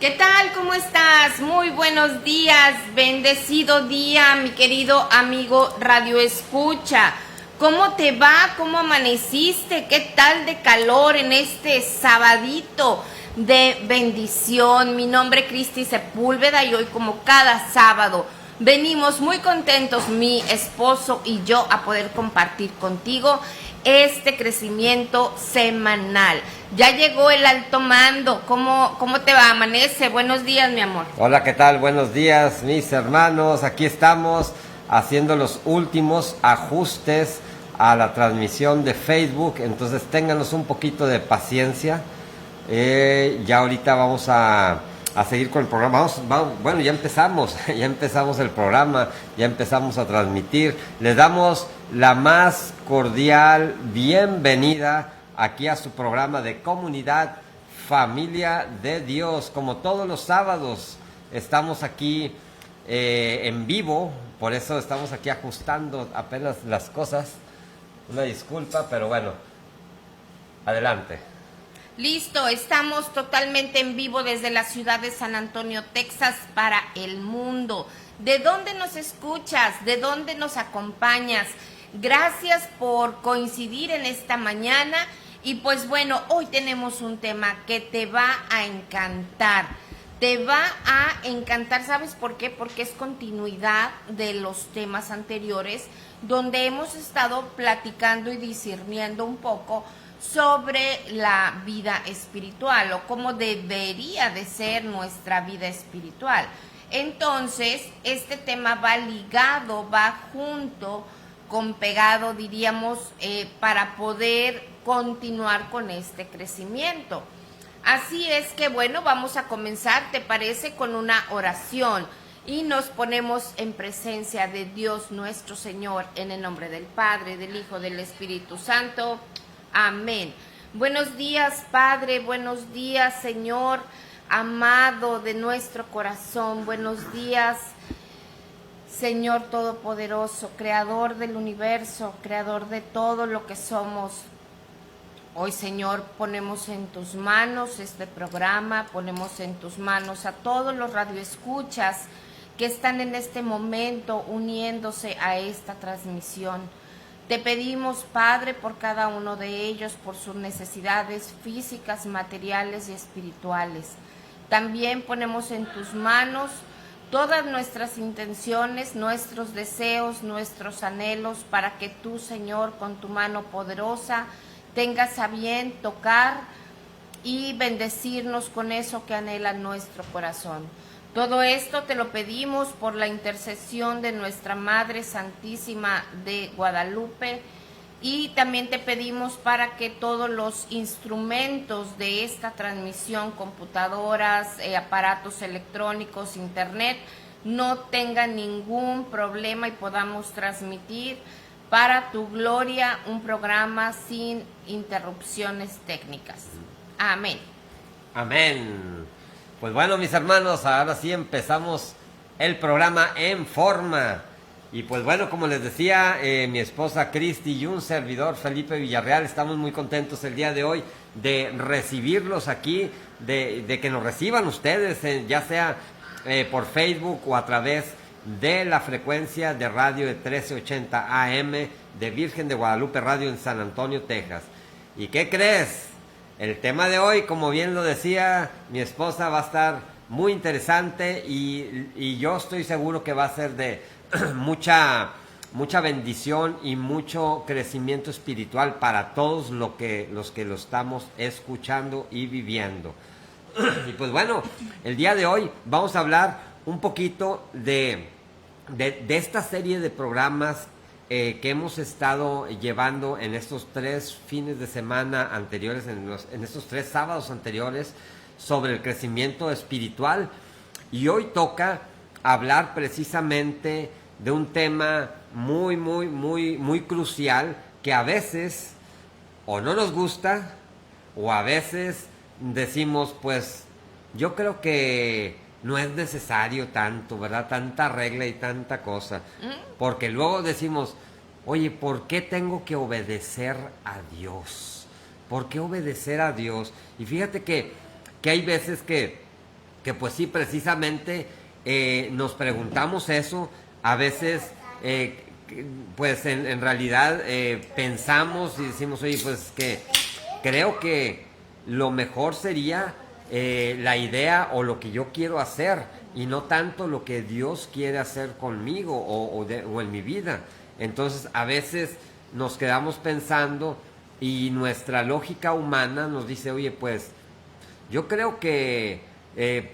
¿Qué tal? ¿Cómo estás? Muy buenos días, bendecido día, mi querido amigo Radio Escucha. ¿Cómo te va? ¿Cómo amaneciste? ¿Qué tal de calor en este sabadito de bendición? Mi nombre es Cristi Sepúlveda y hoy, como cada sábado, venimos muy contentos, mi esposo y yo, a poder compartir contigo este crecimiento semanal. Ya llegó el alto mando. ¿Cómo te va? Amanece. Buenos días, mi amor. Hola, ¿qué tal? Buenos días, mis hermanos. Aquí estamos haciendo los últimos ajustes a la transmisión de Facebook. Entonces, ténganos un poquito de paciencia. Ya ahorita vamos a seguir con el programa. Bueno, ya empezamos el programa, ya empezamos a transmitir. Les damos la más cordial bienvenida aquí a su programa de Comunidad Familia de Dios. Como todos los sábados estamos aquí en vivo, por eso estamos aquí ajustando apenas las cosas. Una disculpa, pero bueno, adelante. Listo, estamos totalmente en vivo desde la ciudad de San Antonio, Texas, para el mundo. ¿De dónde nos escuchas? ¿De dónde nos acompañas? Gracias por coincidir en esta mañana. Y pues bueno, hoy tenemos un tema que te va a encantar. Te va a encantar, ¿sabes por qué? Porque es continuidad de los temas anteriores, donde hemos estado platicando y discerniendo un poco sobre la vida espiritual o cómo debería de ser nuestra vida espiritual. Entonces, este tema va ligado, va junto con pegado, diríamos, para poder continuar con este crecimiento. Así es que, bueno, vamos a comenzar, ¿te parece?, con una oración y nos ponemos en presencia de Dios nuestro Señor, en el nombre del Padre, del Hijo, del Espíritu Santo. Amén. Buenos días, Padre, buenos días, Señor amado de nuestro corazón. Buenos días, Señor Todopoderoso, Creador del universo, Creador de todo lo que somos. Hoy, Señor, ponemos en tus manos este programa, ponemos en tus manos a todos los radioescuchas que están en este momento uniéndose a esta transmisión. Te pedimos, Padre, por cada uno de ellos, por sus necesidades físicas, materiales y espirituales. También ponemos en tus manos todas nuestras intenciones, nuestros deseos, nuestros anhelos, para que tú, Señor, con tu mano poderosa, tengas a bien tocar y bendecirnos con eso que anhela nuestro corazón. Todo esto te lo pedimos por la intercesión de nuestra Madre Santísima de Guadalupe, y también te pedimos para que todos los instrumentos de esta transmisión, computadoras, aparatos electrónicos, internet, no tengan ningún problema y podamos transmitir para tu gloria un programa sin interrupciones técnicas. Amén. Amén. Pues bueno, mis hermanos, ahora sí empezamos el programa en forma. Y pues bueno, como les decía, mi esposa Cristi y un servidor Felipe Villarreal, estamos muy contentos el día de hoy de recibirlos aquí, de que nos reciban ustedes, ya sea por Facebook o a través de la frecuencia de radio de 1380 AM de Virgen de Guadalupe Radio en San Antonio, Texas. ¿Y qué crees? El tema de hoy, como bien lo decía mi esposa, va a estar muy interesante y yo estoy seguro que va a ser de mucha bendición y mucho crecimiento espiritual para todos los que lo estamos escuchando y viviendo. Y pues bueno, el día de hoy vamos a hablar un poquito de esta serie de programas que hemos estado llevando en estos 3 fines de semana anteriores, en estos 3 sábados anteriores, sobre el crecimiento espiritual. Y hoy toca hablar precisamente de un tema muy crucial, que a veces o no nos gusta, o a veces decimos, pues yo creo que no es necesario tanto, ¿verdad? Tanta regla y tanta cosa. Porque luego decimos, oye, ¿por qué tengo que obedecer a Dios? ¿Por qué obedecer a Dios? Y fíjate que hay veces que que pues sí, precisamente nos preguntamos eso, a veces pues en realidad pensamos y decimos, oye, pues que creo que lo mejor sería la idea o lo que yo quiero hacer y no tanto lo que Dios quiere hacer conmigo o en mi vida. Entonces a veces nos quedamos pensando y nuestra lógica humana nos dice, oye, pues yo creo que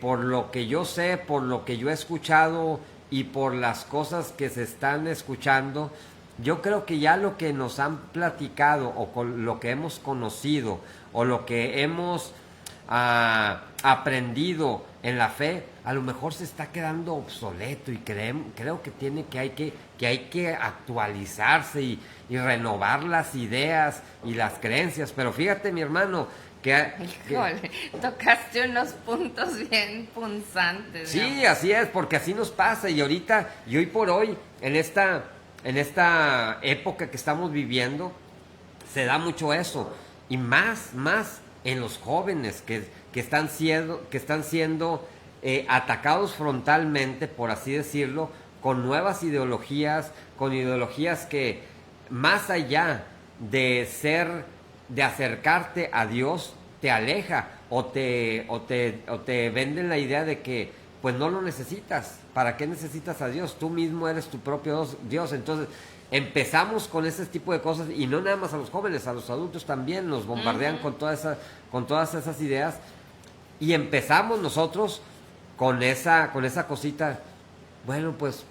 por lo que yo sé, por lo que yo he escuchado y por las cosas que se están escuchando, yo creo que ya lo que nos han platicado o con lo que hemos conocido o lo que hemos aprendido en la fe, a lo mejor se está quedando obsoleto y creo que hay que actualizarse y renovar las ideas y las creencias. Pero fíjate, mi hermano, Híjole, tocaste unos puntos bien punzantes. Sí, así es, porque así nos pasa y ahorita y hoy por hoy en esta época que estamos viviendo se da mucho eso y más en los jóvenes que están siendo atacados frontalmente, por así decirlo, con nuevas ideologías, con ideologías que más allá de acercarte a Dios, te aleja o te venden la idea de que pues no lo necesitas. ¿Para qué necesitas a Dios? Tú mismo eres tu propio Dios. Entonces empezamos con ese tipo de cosas y no nada más a los jóvenes, a los adultos también nos bombardean con todas esas ideas y empezamos nosotros con esa cosita. Bueno, pues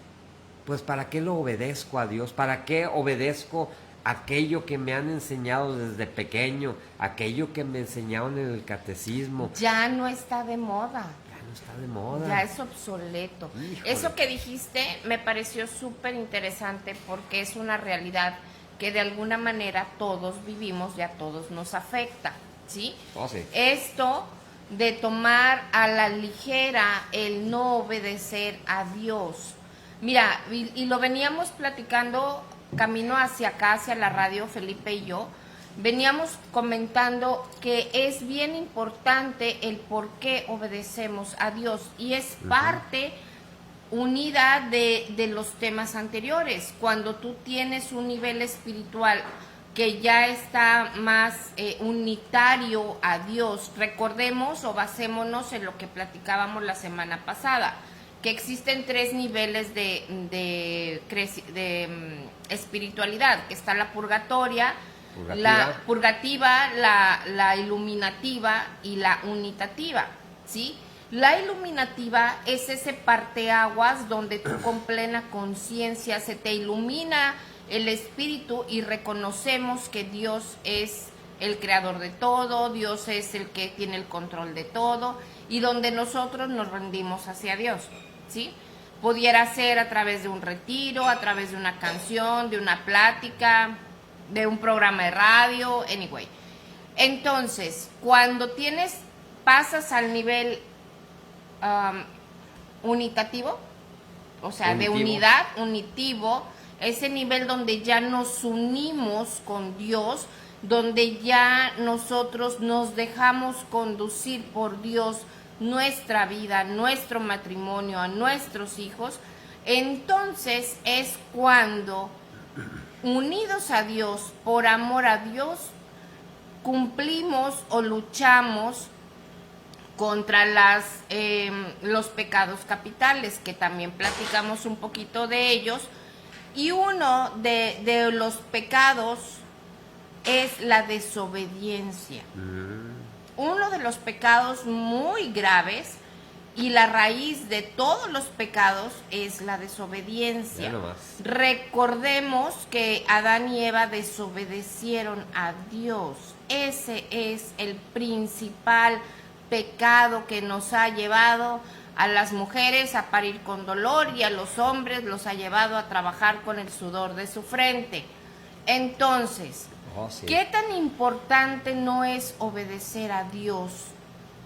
¿para qué lo obedezco a Dios? ¿Para qué obedezco aquello que me han enseñado desde pequeño, aquello que me enseñaron en el catecismo? Ya no está de moda. Ya no está de moda. Ya es obsoleto. Híjole. Eso que dijiste me pareció súper interesante porque es una realidad que de alguna manera todos vivimos y a todos nos afecta, ¿sí? Oh, sí. Esto de tomar a la ligera el no obedecer a Dios. Mira, y lo veníamos platicando camino hacia acá, hacia la radio, Felipe y yo, veníamos comentando que es bien importante el por qué obedecemos a Dios y es parte unida de los temas anteriores. Cuando tú tienes un nivel espiritual que ya está más unitario a Dios, recordemos o basémonos en lo que platicábamos la semana pasada, que existen 3 niveles de espiritualidad, que está la purgativa, la iluminativa y la unitativa, ¿sí? La iluminativa es ese parteaguas donde tú con plena conciencia se te ilumina el espíritu y reconocemos que Dios es el creador de todo, Dios es el que tiene el control de todo y donde nosotros nos rendimos hacia Dios, ¿sí? Pudiera ser a través de un retiro, a través de una canción, de una plática, de un programa de radio, anyway. Entonces, cuando pasas al nivel unitativo, o sea, unitivo. De unidad, unitivo, ese nivel donde ya nos unimos con Dios, donde ya nosotros nos dejamos conducir por Dios nuestra vida, nuestro matrimonio, a nuestros hijos, entonces es cuando, unidos a Dios, por amor a Dios, cumplimos o luchamos contra los pecados capitales, que también platicamos un poquito de ellos, y uno de los pecados es la desobediencia. Uno de los pecados muy graves y la raíz de todos los pecados es la desobediencia. Recordemos que Adán y Eva desobedecieron a Dios. Ese es el principal pecado que nos ha llevado a las mujeres a parir con dolor y a los hombres los ha llevado a trabajar con el sudor de su frente. Entonces, sí. ¿Qué tan importante no es obedecer a Dios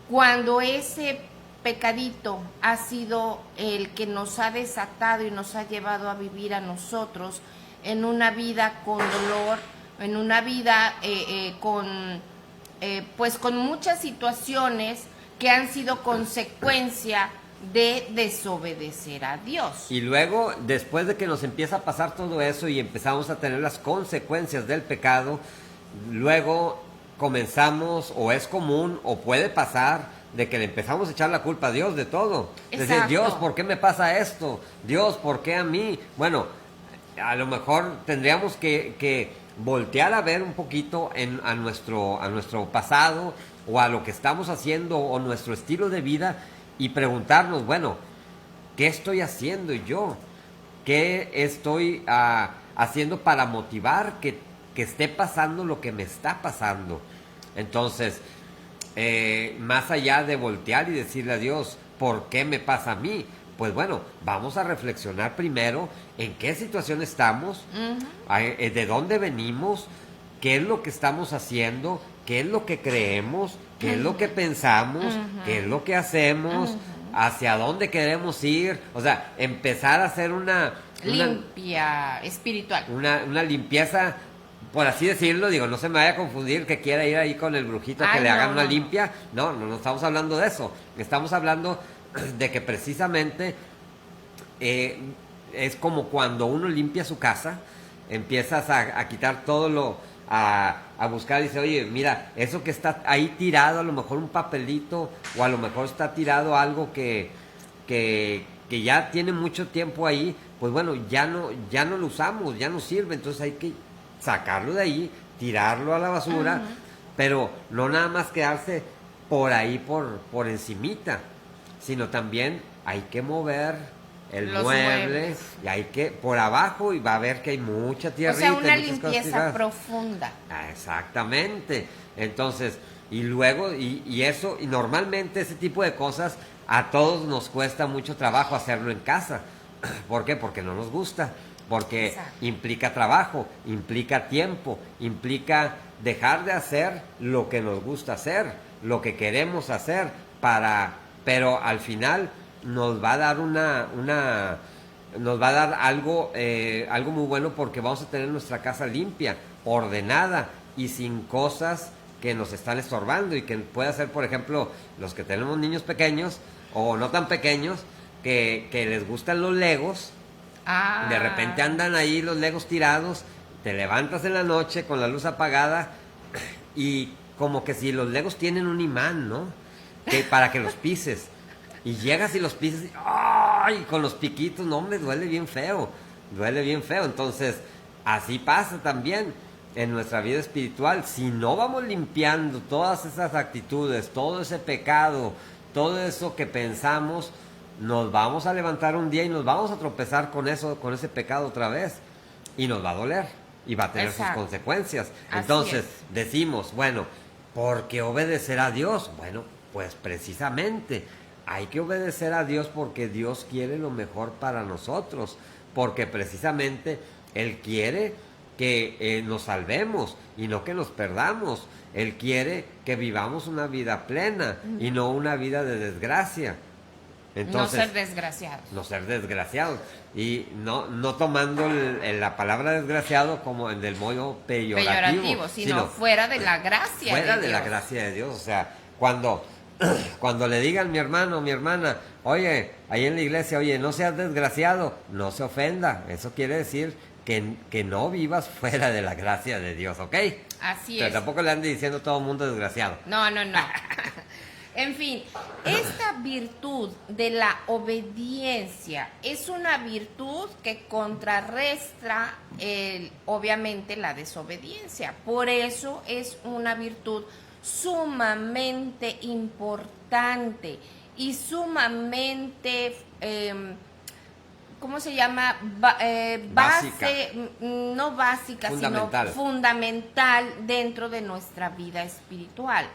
cuando ese pecadito ha sido el que nos ha desatado y nos ha llevado a vivir a nosotros en una vida con dolor, en una vida con muchas situaciones que han sido consecuencia de desobedecer a Dios. Y luego, después de que nos empieza a pasar todo eso y empezamos a tener las consecuencias del pecado, luego comenzamos, o es común, o puede pasar, de que le empezamos a echar la culpa a Dios de todo. Decir, Dios, ¿por qué me pasa esto? Dios, ¿por qué a mí? Bueno, a lo mejor tendríamos que voltear a ver un poquito a nuestro pasado, o a lo que estamos haciendo, o nuestro estilo de vida, y preguntarnos, bueno, ¿qué estoy haciendo yo? ¿Qué estoy haciendo para motivar que esté pasando lo que me está pasando? Entonces, más allá de voltear y decirle a Dios, ¿por qué me pasa a mí? Pues bueno, vamos a reflexionar primero en qué situación estamos, de dónde venimos, qué es lo que estamos haciendo, qué es lo que creemos, qué es lo que pensamos, qué es lo que hacemos, hacia dónde queremos ir. O sea, empezar a hacer una limpia espiritual. Una limpieza, por así decirlo. Digo, no se me vaya a confundir que quiera ir ahí con el brujito a que le hagan una limpia. No estamos hablando de eso. Estamos hablando de que precisamente es como cuando uno limpia su casa, empiezas a quitar todo a buscar y dice, oye, mira, eso que está ahí tirado, a lo mejor un papelito, o a lo mejor está tirado algo que ya tiene mucho tiempo ahí, pues bueno, ya no lo usamos, ya no sirve, entonces hay que sacarlo de ahí, tirarlo a la basura, pero no nada más quedarse por ahí, por encimita, sino también hay que mover los muebles, y hay que por abajo, y va a ver que hay mucha tierrita. O sea, una limpieza profunda. Exactamente. Entonces, y luego, y eso, y normalmente ese tipo de cosas a todos nos cuesta mucho trabajo hacerlo en casa. ¿Por qué? Porque no nos gusta, porque implica trabajo, implica tiempo, implica dejar de hacer lo que nos gusta hacer, lo que queremos hacer, pero al final nos va a dar nos va a dar algo muy bueno, porque vamos a tener nuestra casa limpia, ordenada y sin cosas que nos están estorbando, y que puede ser, por ejemplo, los que tenemos niños pequeños o no tan pequeños, que les gustan los legos. De repente andan ahí los legos tirados, te levantas en la noche con la luz apagada y como que si los legos tienen un imán, ¿no? Para que los pises. Y llegas y los pisas y ¡ay! Con los piquitos, no, hombre, duele bien feo. Entonces, así pasa también en nuestra vida espiritual. Si no vamos limpiando todas esas actitudes, todo ese pecado, todo eso que pensamos, nos vamos a levantar un día y nos vamos a tropezar con ese pecado otra vez. Y nos va a doler. Y va a tener sus consecuencias. Entonces, decimos, bueno, ¿por qué obedecer a Dios? Bueno, pues precisamente hay que obedecer a Dios porque Dios quiere lo mejor para nosotros, porque precisamente Él quiere que nos salvemos y no que nos perdamos. Él quiere que vivamos una vida plena y no una vida de desgracia. Entonces, no ser desgraciados. Y no tomando la palabra desgraciado como en el modo peyorativo, sino fuera de la gracia fuera de la gracia de Dios. O sea, cuando le digan mi hermano, mi hermana, oye, ahí en la iglesia, oye, no seas desgraciado, no se ofenda. Eso quiere decir que no vivas fuera de la gracia de Dios, ¿ok? Así Pero es. tampoco le ande diciendo a todo el mundo desgraciado. No. En fin, esta virtud de la obediencia es una virtud que contrarresta obviamente la desobediencia. Por eso es una virtud sumamente importante y sumamente, ¿cómo se llama? No básica, fundamental. Sino fundamental dentro de nuestra vida espiritual.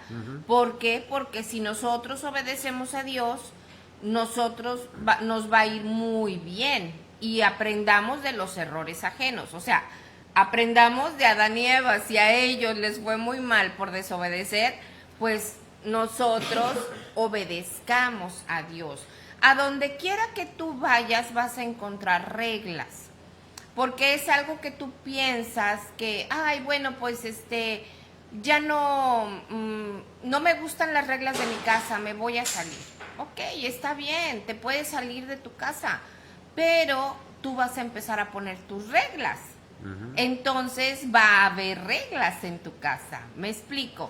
¿Por qué? Porque si nosotros obedecemos a Dios, nos va a ir muy bien y aprendamos de los errores ajenos. O sea, aprendamos de Adán y Eva. Si a ellos les fue muy mal por desobedecer, pues nosotros obedezcamos a Dios. A donde quiera que tú vayas vas a encontrar reglas, porque es algo que tú piensas que, ay, bueno, pues ya no, no me gustan las reglas de mi casa, me voy a salir. Ok, está bien, te puedes salir de tu casa, pero tú vas a empezar a poner tus reglas. Entonces va a haber reglas en tu casa, me explico.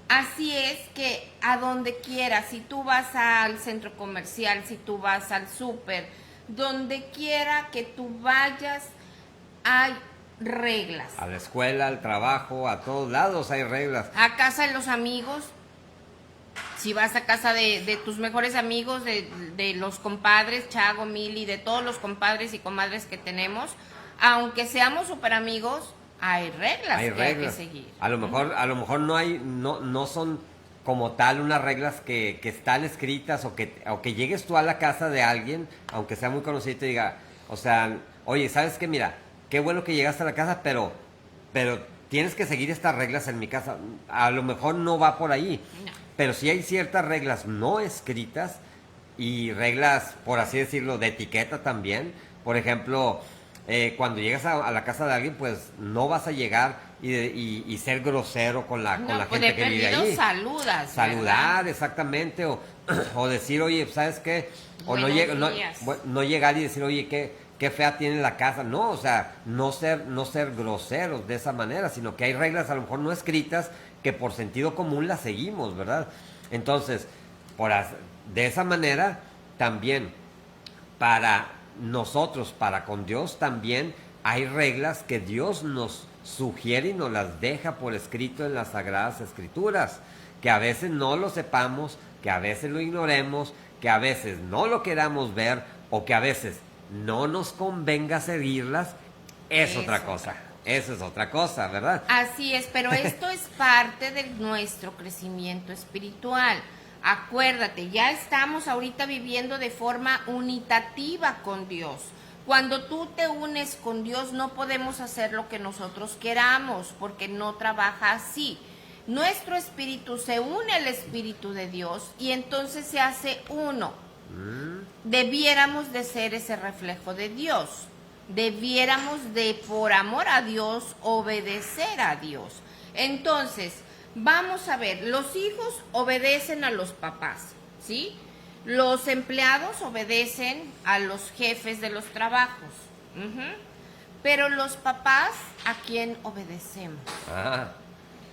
Así es que a donde quieras, si tú vas al centro comercial, si tú vas al súper, donde quiera que tú vayas, hay reglas. A la escuela, al trabajo, a todos lados hay reglas. A casa de los amigos, si vas a casa de tus mejores amigos, de los compadres, Chago, Mili, de todos los compadres y comadres que tenemos, aunque seamos súper amigos, hay reglas Hay que reglas. hay que seguir. A lo mejor no son como tal unas reglas que están escritas o que llegues tú a la casa de alguien, aunque sea muy conocido y te diga, o sea, oye, ¿sabes qué? Mira, qué bueno que llegaste a la casa, pero tienes que seguir estas reglas en mi casa. A lo mejor no va por ahí, No. pero sí hay ciertas reglas no escritas y reglas, por así decirlo, de etiqueta también. Por ejemplo, cuando llegas a la casa de alguien, pues no vas a llegar y ser grosero con la No, pues gente que vive perdido ahí. saludas. Saludar, ¿verdad? exactamente, o decir, oye, ¿sabes qué? O no, Buenos días. no llegar y decir, oye, qué fea tiene la casa. No, o sea, no ser groseros de esa manera, sino que hay reglas a lo mejor no escritas que por sentido común las seguimos, ¿verdad? Entonces, de esa manera, también para nosotros, para con Dios también hay reglas que Dios nos sugiere y nos las deja por escrito en las Sagradas Escrituras, que a veces no lo sepamos, que a veces lo ignoremos, que a veces no lo queramos ver o que a veces no nos convenga seguirlas, es otra cosa. Eso es otra cosa, ¿verdad? Así es, pero esto es parte de nuestro crecimiento espiritual. Acuérdate, ya estamos ahorita viviendo de forma unitativa con Dios. Cuando tú te unes con Dios no podemos hacer lo que nosotros queramos, porque no trabaja así. Nuestro espíritu se une al espíritu de Dios y entonces se hace uno. Debiéramos de ser ese reflejo de Dios. Debiéramos de, por amor a Dios, obedecer a Dios. Entonces, vamos a ver, los hijos obedecen a los papás, ¿sí? Los empleados obedecen a los jefes de los trabajos. Pero los papás, ¿a quién obedecemos?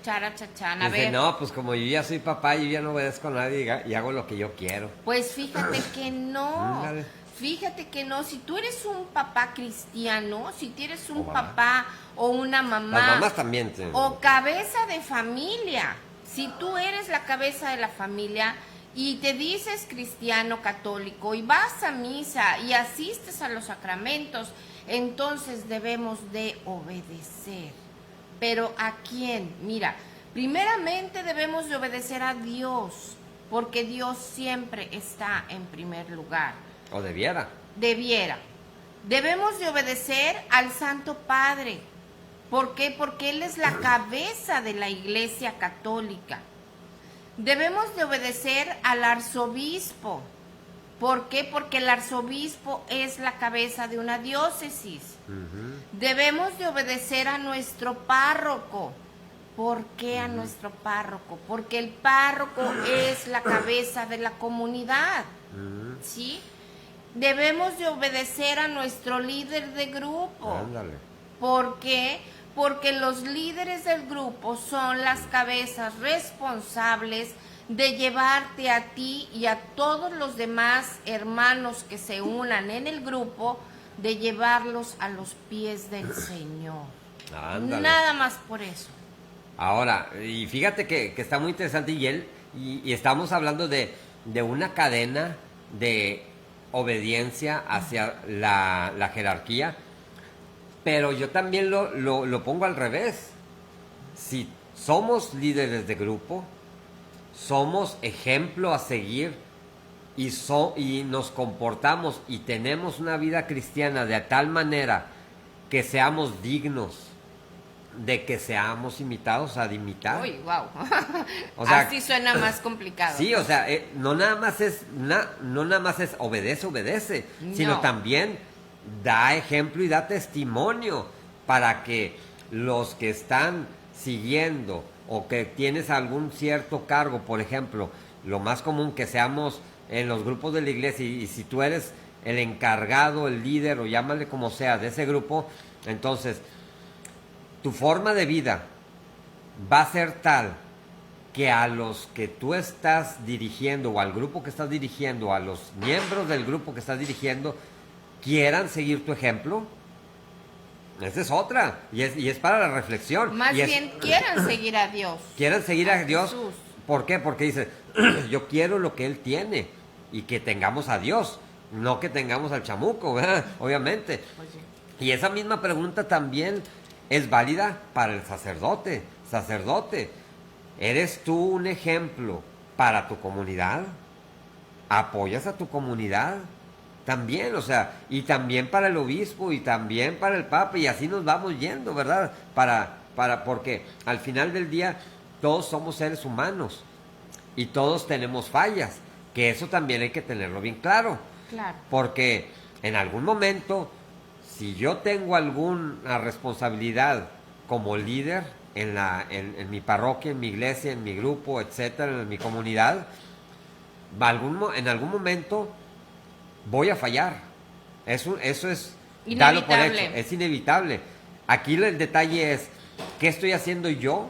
Charachachán, a Dice, ver. no, pues como yo ya soy papá, yo ya no obedezco a nadie y hago lo que yo quiero. Pues fíjate que no. Ándale. Fíjate que no. Si tú eres un papá cristiano, si tienes un O mamá. papá o una mamá. Las mamás también. O cabeza de familia. Si tú eres la cabeza de la familia y te dices cristiano católico y vas a misa y asistes a los sacramentos, entonces debemos de obedecer. Pero ¿a quién? Mira, primeramente debemos de obedecer a Dios, porque Dios siempre está en primer lugar. O debiera. Debiera. Debemos de obedecer al Santo Padre. ¿Por qué? Porque Él es la cabeza de la Iglesia Católica. Debemos de obedecer al arzobispo. ¿Por qué? Porque el arzobispo es la cabeza de una diócesis. Debemos de obedecer a nuestro párroco. ¿Por qué a nuestro párroco? Porque el párroco es la cabeza de la comunidad. ¿Sí? Debemos de obedecer a nuestro líder de grupo. Ándale. ¿Por qué? Porque los líderes del grupo son las cabezas responsables de llevarte a ti y a todos los demás hermanos que se unan en el grupo, de llevarlos a los pies del Señor. Ándale. Nada más por eso. Ahora, y fíjate que está muy interesante y estamos hablando de una cadena de obediencia hacia la jerarquía, pero yo también lo pongo al revés. Si somos líderes de grupo, somos ejemplo a seguir y nos comportamos y tenemos una vida cristiana de tal manera que seamos dignos de que seamos imitados, a imitar. Uy, wow. O sea, así suena más complicado. Sí, o sea, no nada más es obedece, No. sino también da ejemplo y da testimonio para que los que están siguiendo o que tienes algún cierto cargo, por ejemplo, lo más común que seamos en los grupos de la iglesia, y si tú eres el encargado, el líder, o llámale como sea, de ese grupo, entonces tu forma de vida va a ser tal que a los que tú estás dirigiendo, o al grupo que estás dirigiendo, a los miembros del grupo que estás dirigiendo, quieran seguir tu ejemplo. Esa es otra, y es para la reflexión. Más bien quieran seguir a Dios. Quieran seguir a Dios. Jesús. ¿Por qué? Porque dice, yo quiero lo que Él tiene, y que tengamos a Dios, no que tengamos al chamuco, ¿verdad? Obviamente. Oye. Y esa misma pregunta también es válida para el sacerdote. Sacerdote, ¿eres tú un ejemplo para tu comunidad? ¿Apoyas a tu comunidad? También, o sea, y también para el obispo, y también para el papa, y así nos vamos yendo, ¿verdad? Porque al final del día todos somos seres humanos y todos tenemos fallas, que eso también hay que tenerlo bien claro. Claro. Porque en algún momento, si yo tengo alguna responsabilidad como líder en mi parroquia, en mi iglesia, en mi grupo, etcétera, en mi comunidad, en algún momento voy a fallar. Eso es darlo por hecho, es inevitable. Aquí el detalle es, ¿qué estoy haciendo yo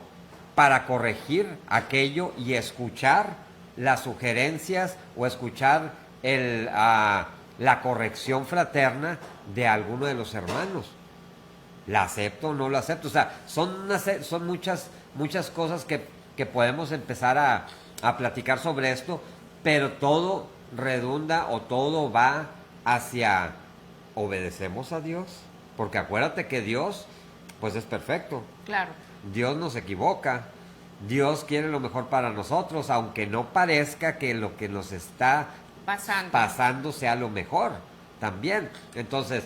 para corregir aquello y escuchar las sugerencias o escuchar la corrección fraterna de alguno de los hermanos? ¿La acepto o no la acepto? O sea, son muchas cosas que podemos empezar a platicar sobre esto, pero todo redunda o todo va hacia obedecemos a Dios, porque acuérdate que Dios pues es perfecto. Claro. Dios no se equivoca. Dios quiere lo mejor para nosotros, aunque no parezca que lo que nos está pasando sea lo mejor también. Entonces,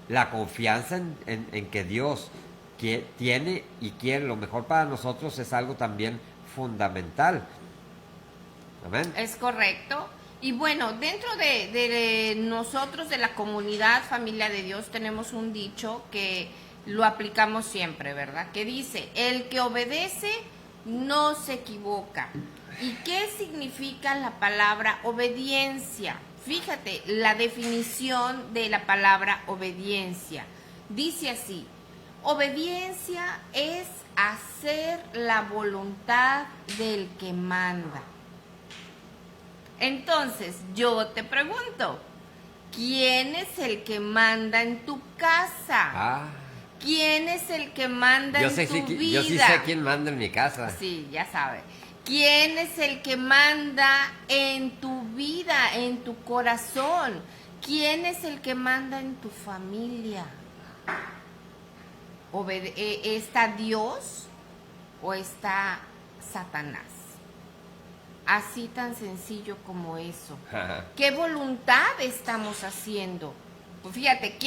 la confianza en que Dios tiene y quiere lo mejor para nosotros es algo también fundamental. Amén. Es correcto. Y bueno, dentro de nosotros, de la comunidad Familia de Dios, tenemos un dicho que lo aplicamos siempre, ¿verdad? Que dice, el que obedece no se equivoca. ¿Y qué significa la palabra obediencia? Fíjate, la definición de la palabra obediencia. Dice así, obediencia es hacer la voluntad del que manda. Entonces, yo te pregunto, ¿quién es el que manda en tu casa? ¿Quién es el que manda en tu vida? Yo sí sé quién manda en mi casa. Sí, ya sabe. ¿Quién es el que manda en tu vida, en tu corazón? ¿Quién es el que manda en tu familia? ¿Está Dios o está Satanás? Así tan sencillo como eso. ¿Qué voluntad estamos haciendo? Pues fíjate,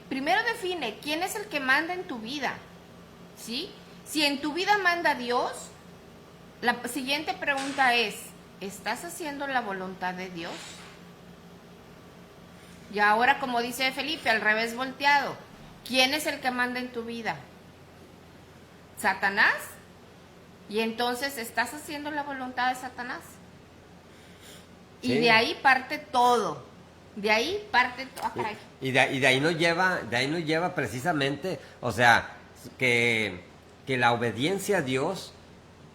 primero define quién es el que manda en tu vida, ¿sí? Si en tu vida manda Dios, la siguiente pregunta es, ¿estás haciendo la voluntad de Dios? Y ahora, como dice Felipe, al revés volteado, ¿quién es el que manda en tu vida? ¿Satanás? Y entonces, ¿estás haciendo la voluntad de Satanás? Sí. Y de ahí parte todo. De ahí parte todo. Y de ahí nos lleva precisamente, o sea, que la obediencia a Dios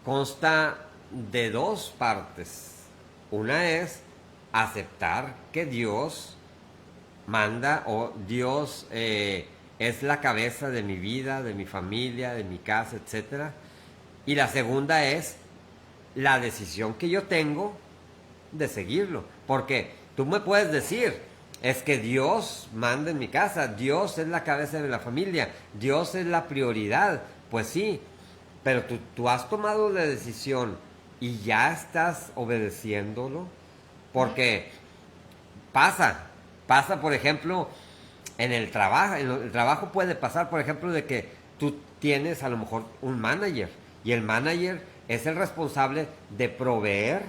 consta de dos partes. Una es aceptar que Dios manda o Dios es la cabeza de mi vida, de mi familia, de mi casa, etcétera. Y la segunda es la decisión que yo tengo de seguirlo. Porque tú me puedes decir, es que Dios manda en mi casa, Dios es la cabeza de la familia, Dios es la prioridad. Pues sí, pero tú has tomado la decisión y ya estás obedeciéndolo. Porque pasa, por ejemplo, en el trabajo puede pasar, por ejemplo, de que tú tienes a lo mejor un manager y el manager es el responsable de proveer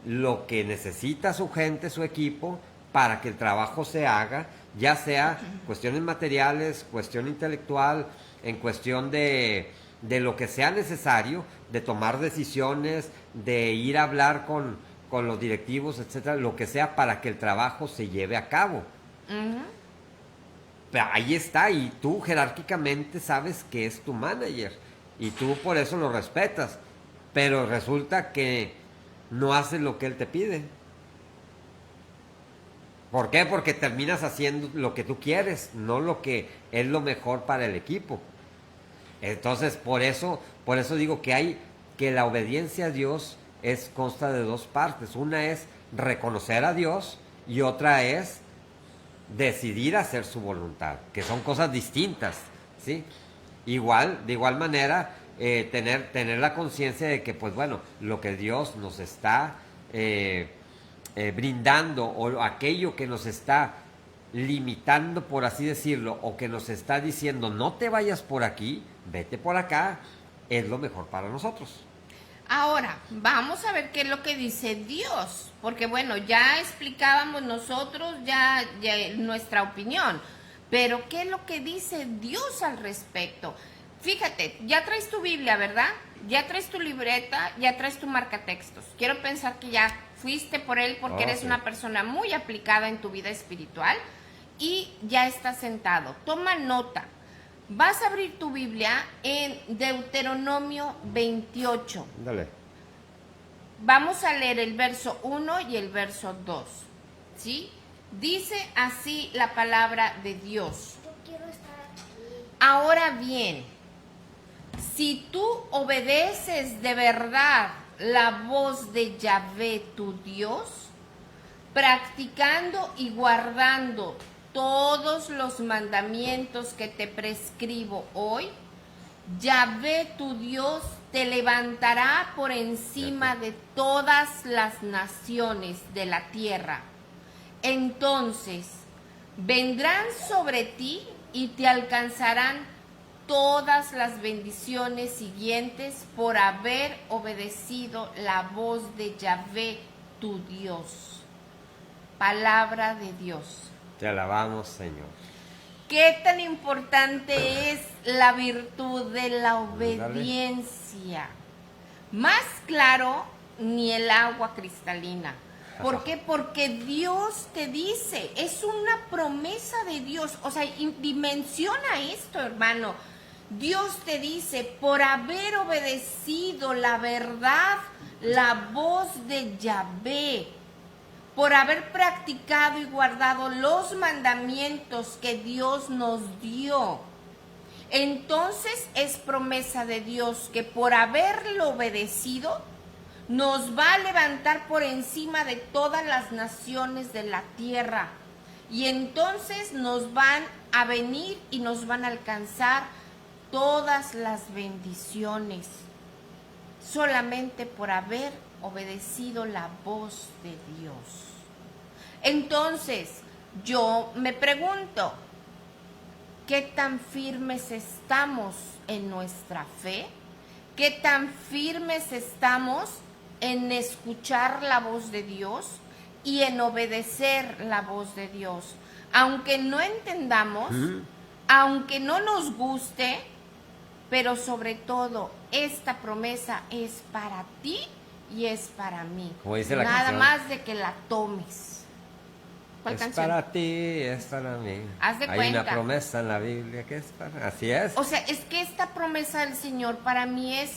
lo que necesita su gente, su equipo, para que el trabajo se haga, ya sea cuestiones materiales, cuestión intelectual, en cuestión de de lo que sea necesario, de tomar decisiones, de ir a hablar con los directivos, etcétera, lo que sea para que el trabajo se lleve a cabo. Pero ahí está, y tú jerárquicamente sabes que es tu manager, y tú por eso lo respetas, pero resulta que no haces lo que él te pide. ¿Por qué? Porque terminas haciendo lo que tú quieres, no lo que es lo mejor para el equipo. Entonces, por eso digo que la obediencia a Dios consta de dos partes. Una es reconocer a Dios y otra es decidir hacer su voluntad, que son cosas distintas, ¿sí? De igual manera, tener la conciencia de que, pues bueno, lo que Dios nos está brindando, o aquello que nos está limitando, por así decirlo, o que nos está diciendo no te vayas por aquí, vete por acá, es lo mejor para nosotros. Ahora, vamos a ver qué es lo que dice Dios, porque bueno, ya explicábamos nosotros ya nuestra opinión, pero ¿qué es lo que dice Dios al respecto? Fíjate, ya traes tu Biblia, ¿verdad? Ya traes tu libreta, ya traes tu marcatextos. Quiero pensar que ya fuiste por él porque eres una persona muy aplicada en tu vida espiritual y ya estás sentado. Toma nota. Vas a abrir tu Biblia en Deuteronomio 28. Dale. Vamos a leer el verso 1 y el verso 2. ¿Sí? Dice así la palabra de Dios. Yo quiero estar aquí. Ahora bien, si tú obedeces de verdad la voz de Yahvé tu Dios, practicando y guardando todos los mandamientos que te prescribo hoy, Yahvé tu Dios te levantará por encima de todas las naciones de la tierra. Entonces vendrán sobre ti y te alcanzarán todas las bendiciones siguientes por haber obedecido la voz de Yahvé tu Dios. Palabra de Dios. Te alabamos, Señor. ¿Qué tan importante es la virtud de la obediencia? Más claro, ni el agua cristalina. ¿Por qué? Porque Dios te dice, es una promesa de Dios. O sea, dimensiona esto, hermano. Dios te dice, por haber obedecido la verdad, la voz de Yahvé, por haber practicado y guardado los mandamientos que Dios nos dio. Entonces es promesa de Dios que por haberlo obedecido, nos va a levantar por encima de todas las naciones de la tierra. Y entonces nos van a venir y nos van a alcanzar todas las bendiciones. Solamente por haber obedecido la voz de Dios. Entonces, yo me pregunto, ¿qué tan firmes estamos en nuestra fe? ¿Qué tan firmes estamos en escuchar la voz de Dios y en obedecer la voz de Dios? Aunque no entendamos, aunque no nos guste, pero sobre todo, esta promesa es para ti y es para mí. Como dice la Nada canción. más de que la tomes. ¿Cuál Es canción? para ti, es para mí. Haz de Hay cuenta. una promesa en la Biblia que es para... Así es. O sea, es que esta promesa del Señor para mí es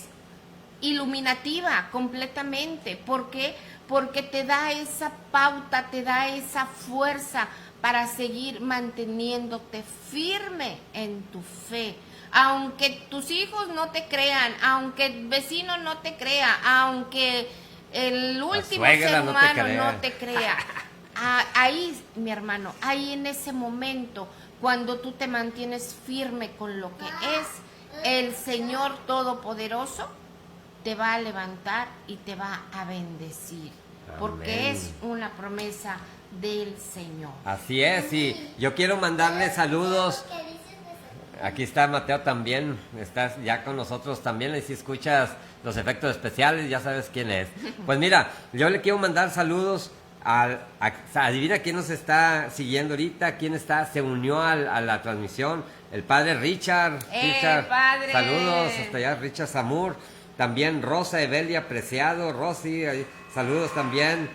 iluminativa completamente. ¿Por qué? Porque te da esa pauta, te da esa fuerza para seguir manteniéndote firme en tu fe. Aunque tus hijos no te crean, aunque el vecino no te crea, aunque el último suegra ser no te humano crea. no te crea. Ahí, mi hermano, ahí en ese momento, cuando tú te mantienes firme con lo que es el Señor Todopoderoso, te va a levantar y te va a bendecir. Porque Amén. es una promesa del Señor. Así es, y yo quiero mandarle saludos. ¿Qué dices de eso? Aquí está Mateo también, estás ya con nosotros también, y si escuchas los efectos especiales ya sabes quién es. Pues mira, yo le quiero mandar saludos Adivina quién nos está siguiendo ahorita, se unió a la transmisión. El padre Richard. Richard, padre! saludos hasta allá, Richard Zamur. También Rosa Evelia Preciado, Rosy, saludos también.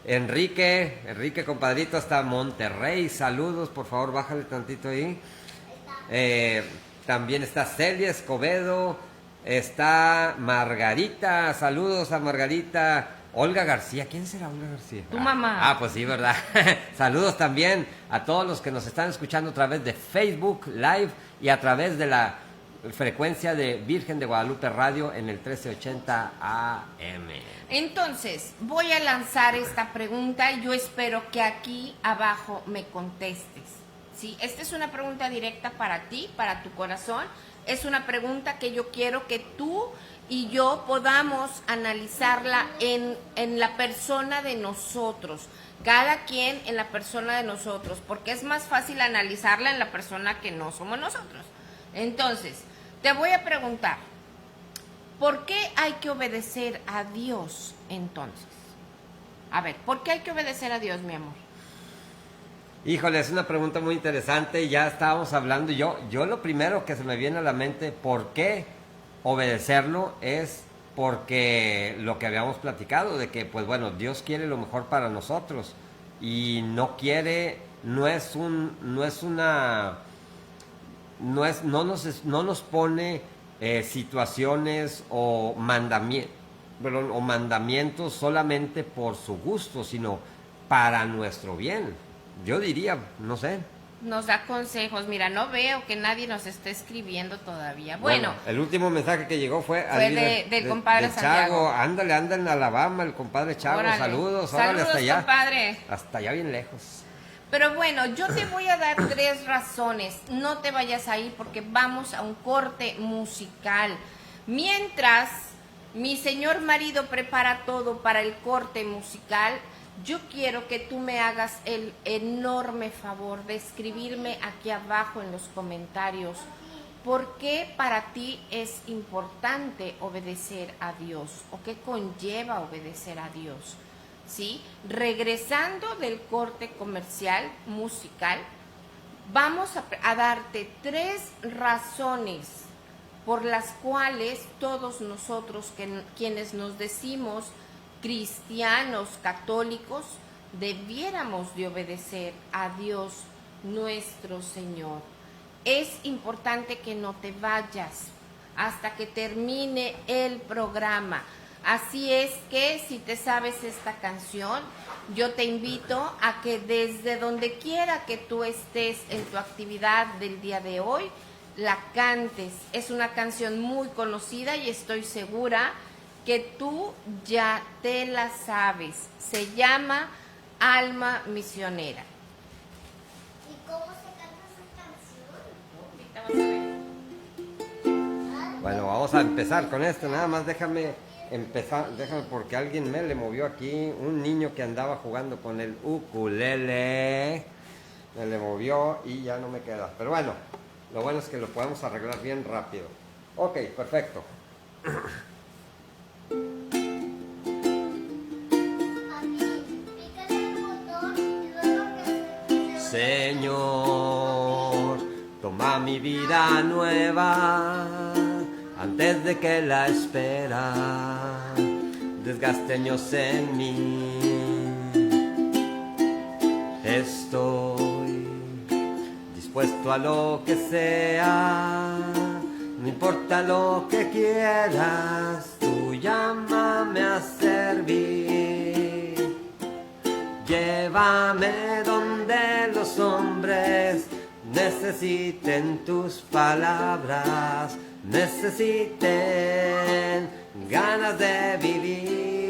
Enrique compadrito hasta Monterrey, saludos, por favor bájale tantito ahí. También está Celia Escobedo, está Margarita, saludos a Margarita. Olga García, ¿quién será Olga García? Tu mamá. Pues sí, ¿verdad? Saludos también a todos los que nos están escuchando a través de Facebook Live y a través de la frecuencia de Virgen de Guadalupe Radio en el 1380 AM. Entonces, voy a lanzar esta pregunta y yo espero que aquí abajo me contestes. ¿Sí? Esta es una pregunta directa para ti, para tu corazón. Es una pregunta que yo quiero que tú y yo podamos analizarla en la persona de nosotros. Cada quien en la persona de nosotros, porque es más fácil analizarla en la persona que no somos nosotros. Entonces, te voy a preguntar, ¿por qué hay que obedecer a Dios entonces? A ver, ¿por qué hay que obedecer a Dios, mi amor? Híjole, es una pregunta muy interesante. Ya estábamos hablando. Yo lo primero que se me viene a la mente, ¿por qué obedecerlo? Es porque lo que habíamos platicado, de que, pues bueno, Dios quiere lo mejor para nosotros y no nos pone situaciones o mandamientos solamente por su gusto, sino para nuestro bien. Yo diría, no sé. Nos da consejos. Mira, no veo que nadie nos esté escribiendo todavía. Bueno, el último mensaje que llegó fue del compadre Santiago. Chago. Ándale, anda en Alabama el compadre Chago. Órale. Saludos hasta allá. Compadre. Hasta allá bien lejos. Pero bueno, yo te voy a dar 3 razones. No te vayas ahí porque vamos a un corte musical. Mientras mi señor marido prepara todo para el corte musical, yo quiero que tú me hagas el enorme favor de escribirme aquí abajo en los comentarios por qué para ti es importante obedecer a Dios o qué conlleva obedecer a Dios. ¿Sí? Regresando del corte comercial musical, vamos a darte 3 razones por las cuales todos nosotros quienes nos decimos cristianos católicos debiéramos de obedecer a Dios nuestro Señor. Es importante que no te vayas hasta que termine el programa. Así es que si te sabes esta canción, yo te invito a que desde donde quiera que tú estés en tu actividad del día de hoy, la cantes. Es una canción muy conocida y estoy segura que tú ya te la sabes. Se llama Alma Misionera. ¿Y cómo se canta esa canción? Ahorita vas a ver. Bueno, vamos a empezar con esto. Nada más déjame porque alguien me le movió aquí. Un niño que andaba jugando con el ukulele. Me le movió y ya no me queda. Pero bueno, lo bueno es que lo podemos arreglar bien rápido. Ok, perfecto. Señor, toma mi vida nueva antes de que la espera desgaste años en mí. Estoy dispuesto a lo que sea, no importa lo que quieras, tú llámame a servir. Llévame donde los hombres necesiten tus palabras, necesiten ganas de vivir.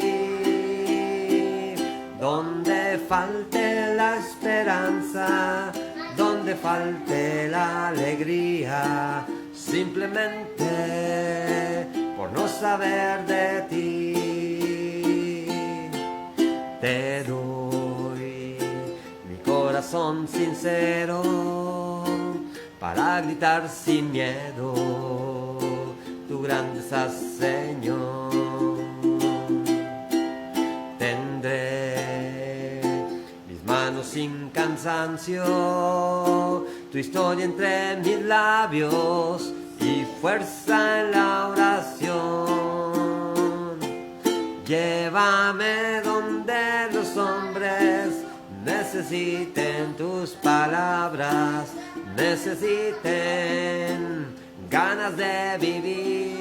Donde falte la esperanza, donde falte la alegría, simplemente por no saber de ti, te doy mi corazón sincero para gritar sin miedo tu grandeza, Señor. Tendré sin cansancio, tu historia entre mis labios y fuerza en la oración. Llévame donde los hombres necesiten tus palabras, necesiten ganas de vivir,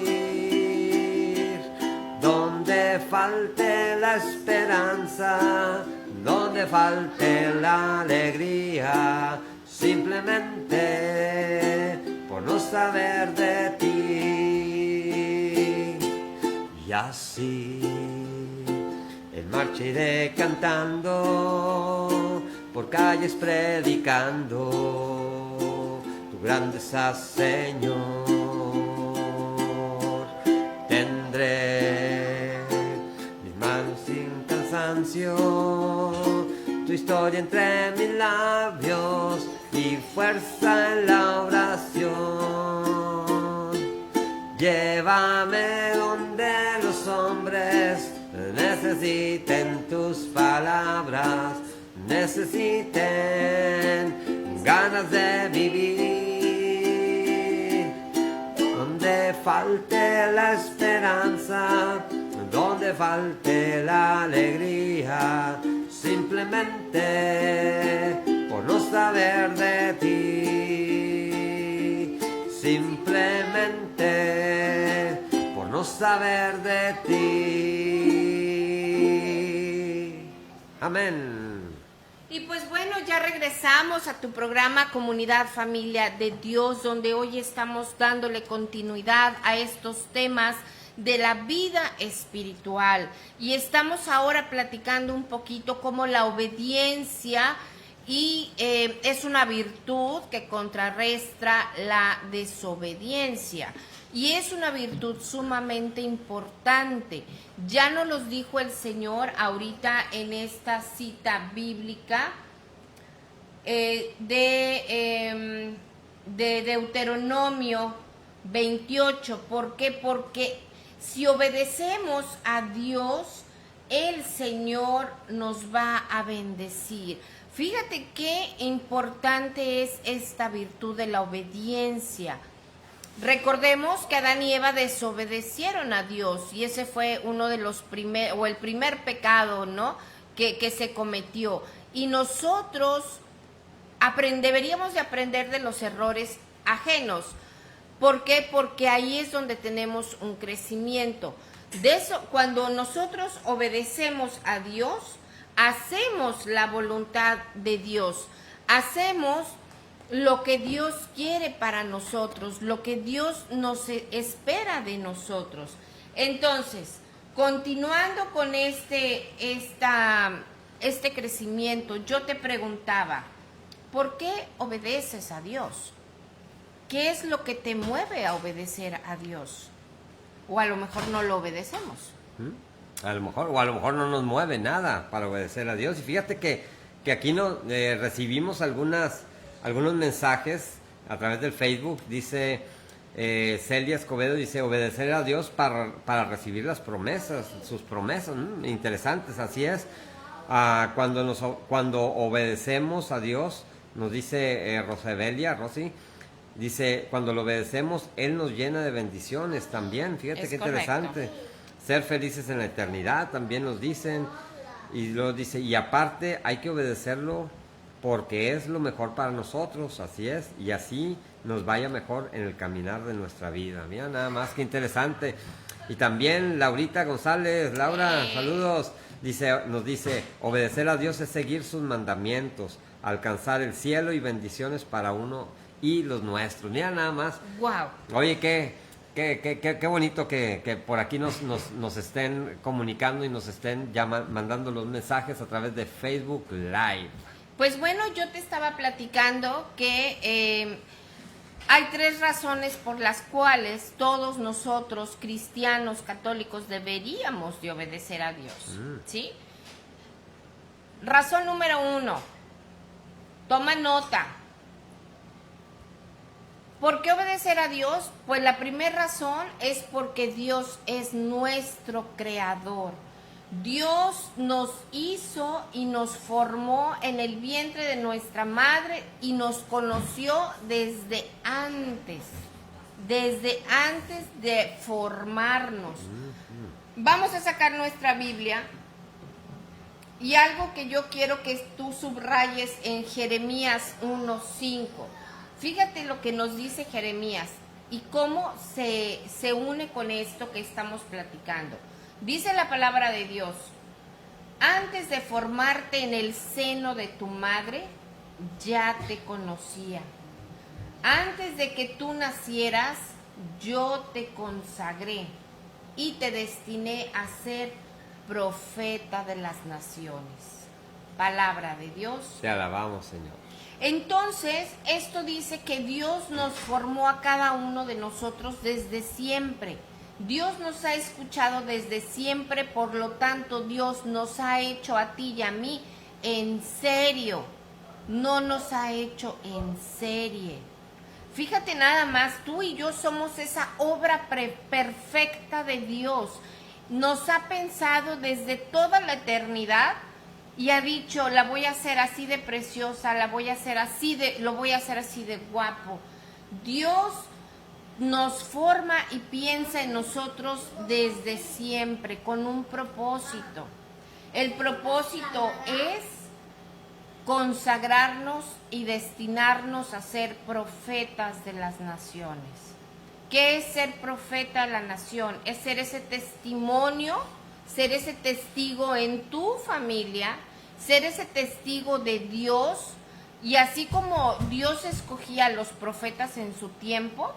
donde falte la esperanza, donde falte la alegría, simplemente por no saber de ti. Y así en marcha iré cantando, por calles predicando tu grandeza, Señor. Tendré mis manos sin cansancio, tu historia entre mis labios y fuerza en la oración. Llévame donde los hombres necesiten tus palabras, necesiten ganas de vivir, donde falte la esperanza, donde falte la alegría, simplemente por no saber de ti, simplemente por no saber de ti. Amén. Y pues bueno, ya regresamos a tu programa Comunidad Familia de Dios, donde hoy estamos dándole continuidad a estos temas de la vida espiritual. Y estamos ahora platicando un poquito cómo la obediencia es una virtud que contrarresta la desobediencia. Y es una virtud sumamente importante. Ya nos los dijo el Señor ahorita en esta cita bíblica de Deuteronomio 28. ¿Por qué? Porque si obedecemos a Dios, el Señor nos va a bendecir. Fíjate qué importante es esta virtud de la obediencia. Recordemos que Adán y Eva desobedecieron a Dios y ese fue uno de los el primer pecado, ¿no? que se cometió. Y nosotros deberíamos de aprender de los errores ajenos. ¿Por qué? Porque ahí es donde tenemos un crecimiento. De eso, cuando nosotros obedecemos a Dios, hacemos la voluntad de Dios, hacemos lo que Dios quiere para nosotros, lo que Dios nos espera de nosotros. Entonces, continuando con este crecimiento, yo te preguntaba, ¿por qué obedeces a Dios? ¿Qué es lo que te mueve a obedecer a Dios? O a lo mejor no lo obedecemos. A lo mejor no nos mueve nada para obedecer a Dios. Y fíjate que aquí recibimos algunos mensajes a través del Facebook. Dice Celia Escobedo, dice obedecer a Dios para recibir las promesas, sus promesas. Interesantes, así es. Cuando obedecemos a Dios, nos dice Rosy, dice, cuando lo obedecemos, Él nos llena de bendiciones también. Fíjate qué interesante. Ser felices en la eternidad, también nos dicen. Y luego dice, y aparte hay que obedecerlo porque es lo mejor para nosotros, así es. Y así nos vaya mejor en el caminar de nuestra vida. Mira, nada más, qué interesante. Y también Laurita González, Laura, saludos. Nos dice, obedecer a Dios es seguir sus mandamientos, alcanzar el cielo y bendiciones para uno y los nuestros. Mira nada más. Wow. Oye, qué bonito que por aquí nos estén comunicando y nos estén mandando los mensajes a través de Facebook Live. Pues bueno, yo te estaba platicando que hay 3 razones por las cuales todos nosotros, cristianos, católicos, deberíamos de obedecer a Dios, ¿sí? Razón número 1, toma nota. ¿Por qué obedecer a Dios? Pues la primera razón es porque Dios es nuestro creador. Dios nos hizo y nos formó en el vientre de nuestra madre y nos conoció desde antes de formarnos. Vamos a sacar nuestra Biblia y algo que yo quiero que tú subrayes en Jeremías 1:5. Fíjate lo que nos dice Jeremías y cómo se une con esto que estamos platicando. Dice la palabra de Dios: antes de formarte en el seno de tu madre, ya te conocía. Antes de que tú nacieras, yo te consagré y te destiné a ser profeta de las naciones. Palabra de Dios. Te alabamos, Señor. Entonces, esto dice que Dios nos formó a cada uno de nosotros desde siempre. Dios nos ha escuchado desde siempre, por lo tanto, Dios nos ha hecho a ti y a mí en serio. No nos ha hecho en serie. Fíjate nada más, tú y yo somos esa obra perfecta de Dios. Nos ha pensado desde toda la eternidad y ha dicho, la voy a hacer así de preciosa, lo voy a hacer así de guapo. Dios nos forma y piensa en nosotros desde siempre con un propósito. El propósito es consagrarnos y destinarnos a ser profetas de las naciones. ¿Qué es ser profeta de la nación? Es ser ese testimonio, ser ese testigo en tu familia, ser ese testigo de Dios. Y así como Dios escogía a los profetas en su tiempo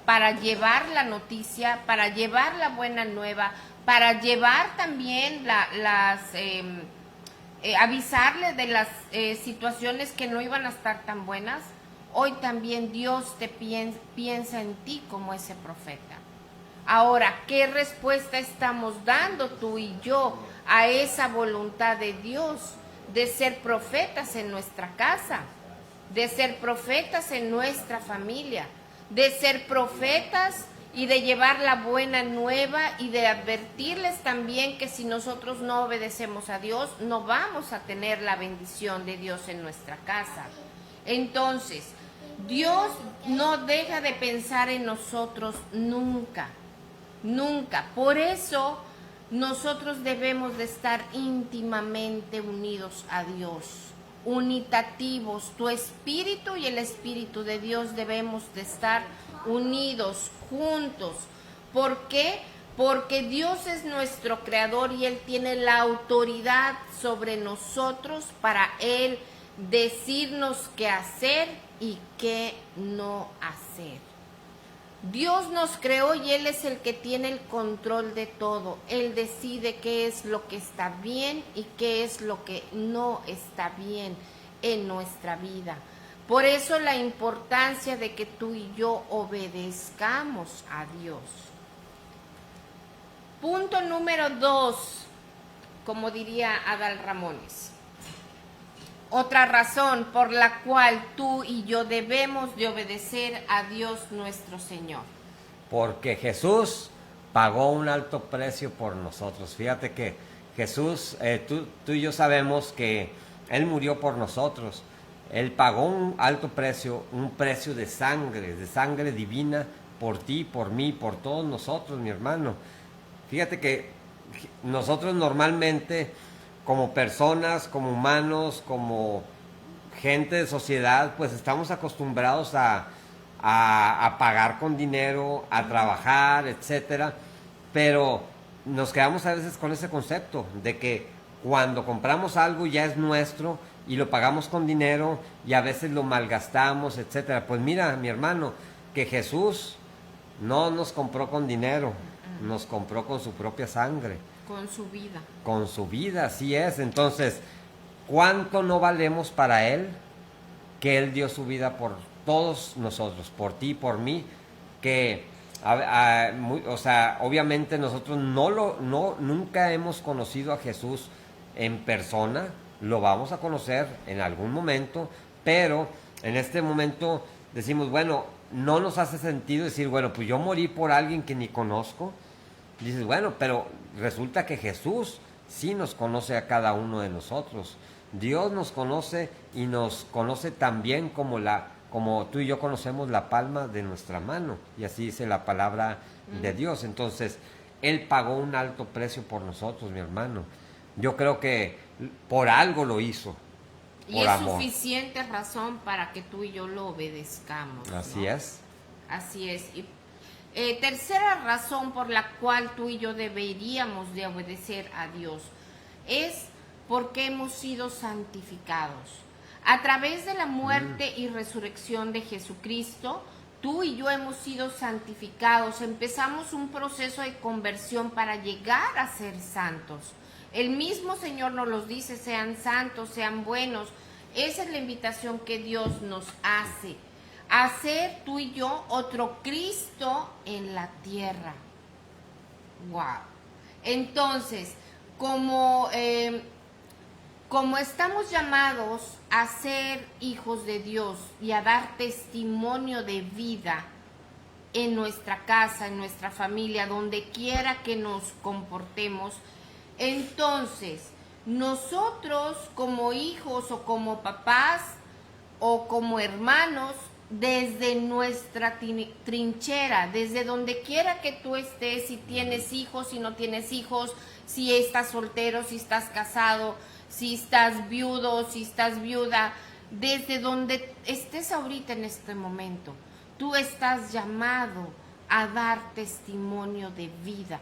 para llevar la noticia, para llevar la buena nueva, para llevar también avisarle de las situaciones que no iban a estar tan buenas, hoy también Dios te piensa en ti como ese profeta. Ahora, ¿qué respuesta estamos dando tú y yo a esa voluntad de Dios de ser profetas en nuestra casa, de ser profetas en nuestra familia, de ser profetas y de llevar la buena nueva y de advertirles también que si nosotros no obedecemos a Dios, no vamos a tener la bendición de Dios en nuestra casa? Entonces, Dios no deja de pensar en nosotros nunca, nunca. Por eso nosotros debemos de estar íntimamente unidos a Dios, unitativos. Tu espíritu y el espíritu de Dios debemos de estar unidos, juntos. ¿Por qué? Porque Dios es nuestro creador y Él tiene la autoridad sobre nosotros para Él decirnos qué hacer y qué no hacer. Dios nos creó y Él es el que tiene el control de todo. Él decide qué es lo que está bien y qué es lo que no está bien en nuestra vida. Por eso la importancia de que tú y yo obedezcamos a Dios. Punto número 2, como diría Adal Ramones. Otra razón por la cual tú y yo debemos de obedecer a Dios nuestro Señor. Porque Jesús pagó un alto precio por nosotros. Fíjate que Jesús, tú y yo sabemos que Él murió por nosotros. Él pagó un alto precio, un precio de sangre divina por ti, por mí, por todos nosotros, mi hermano. Fíjate que nosotros normalmente, como personas, como humanos, como gente de sociedad, pues estamos acostumbrados a pagar con dinero, a trabajar, etcétera, pero nos quedamos a veces con ese concepto de que cuando compramos algo ya es nuestro y lo pagamos con dinero y a veces lo malgastamos, etcétera. Pues mira, mi hermano, que Jesús no nos compró con dinero, nos compró con su propia sangre. Con su vida. Con su vida, así es. Entonces, ¿cuánto no valemos para Él? Que Él dio su vida por todos nosotros, por ti, por mí, que, obviamente nosotros nunca hemos conocido a Jesús en persona, lo vamos a conocer en algún momento, pero en este momento decimos, bueno, no nos hace sentido decir, bueno, pues yo morí por alguien que ni conozco. Dices, bueno, pero resulta que Jesús sí nos conoce a cada uno de nosotros. Dios nos conoce y nos conoce también como tú y yo conocemos la palma de nuestra mano. Y así dice la palabra de Dios. Entonces, Él pagó un alto precio por nosotros, mi hermano. Yo creo que por algo lo hizo. Y es suficiente razón para que tú y yo lo obedezcamos. Así ¿no? es. Así es. Y, tercera razón por la cual tú y yo deberíamos de obedecer a Dios es porque hemos sido santificados. A través de la muerte y resurrección de Jesucristo, tú y yo hemos sido santificados. Empezamos un proceso de conversión para llegar a ser santos. El mismo Señor nos los dice, sean santos, sean buenos. Esa es la invitación que Dios nos hace. Hacer tú y yo otro Cristo en la tierra. Wow. Entonces, como estamos llamados a ser hijos de Dios y a dar testimonio de vida en nuestra casa, en nuestra familia, donde quiera que nos comportemos, entonces nosotros como hijos o como papás o como hermanos, desde nuestra trinchera, desde donde quiera que tú estés, si tienes hijos, si no tienes hijos, si estás soltero, si estás casado, si estás viudo, si estás viuda, desde donde estés ahorita en este momento, tú estás llamado a dar testimonio de vida,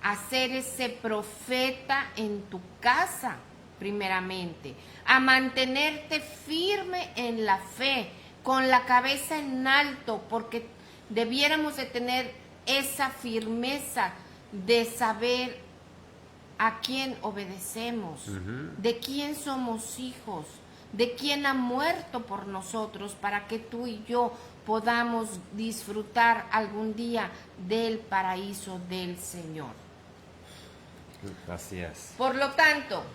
a ser ese profeta en tu casa, primeramente, a mantenerte firme en la fe, con la cabeza en alto, porque debiéramos de tener esa firmeza de saber a quién obedecemos, de quién somos hijos, de quién ha muerto por nosotros, para que tú y yo podamos disfrutar algún día del paraíso del Señor. Así es. Por lo tanto,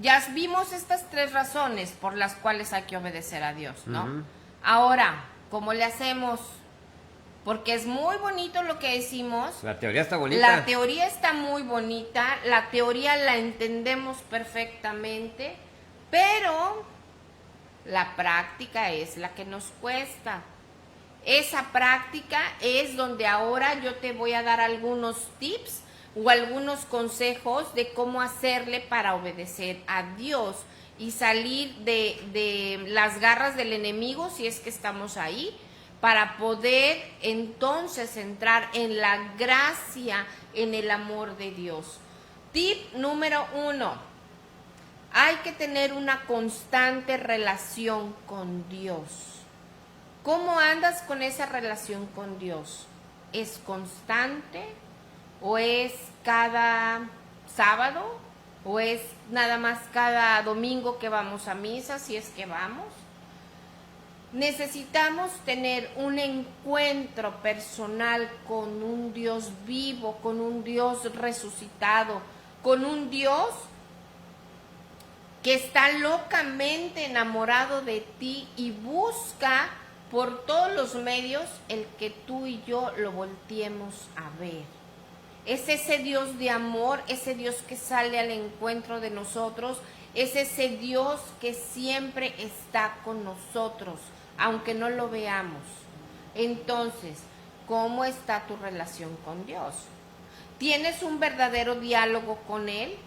ya vimos estas tres razones por las cuales hay que obedecer a Dios, ¿no? Ahora, ¿cómo le hacemos? Porque es muy bonito lo que decimos. La teoría está bonita. La teoría está muy bonita, la teoría la entendemos perfectamente, pero la práctica es la que nos cuesta. Esa práctica es donde ahora yo te voy a dar algunos tips o algunos consejos de cómo hacerle para obedecer a Dios y salir de las garras del enemigo, si es que estamos ahí, para poder entonces entrar en la gracia, en el amor de Dios. Tip número 1, hay que tener una constante relación con Dios. ¿Cómo andas con esa relación con Dios? ¿Es constante o es cada sábado? ¿O es nada más cada domingo que vamos a misa, si es que vamos? Necesitamos tener un encuentro personal con un Dios vivo, con un Dios resucitado, con un Dios que está locamente enamorado de ti y busca por todos los medios el que tú y yo lo volteemos a ver. Es ese Dios de amor, ese Dios que sale al encuentro de nosotros, es ese Dios que siempre está con nosotros, aunque no lo veamos. Entonces, ¿cómo está tu relación con Dios? ¿Tienes un verdadero diálogo con Él?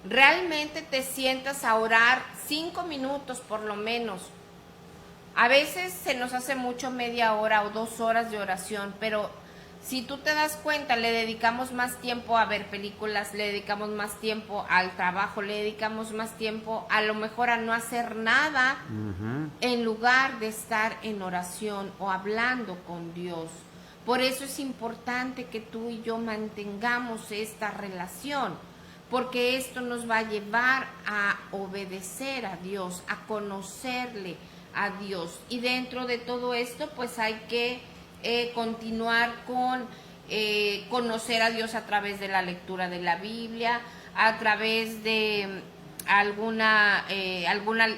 ¿Realmente te sientas a orar 5 minutos por lo menos? A veces se nos hace mucho media hora o 2 horas de oración, pero si tú te das cuenta, le dedicamos más tiempo a ver películas, le dedicamos más tiempo al trabajo, le dedicamos más tiempo a lo mejor a no hacer nada en lugar de estar en oración o hablando con Dios. Por eso es importante que tú y yo mantengamos esta relación, porque esto nos va a llevar a obedecer a Dios, a conocerle a Dios. Y dentro de todo esto, pues hay que continuar con conocer a Dios a través de la lectura de la Biblia, a través de algún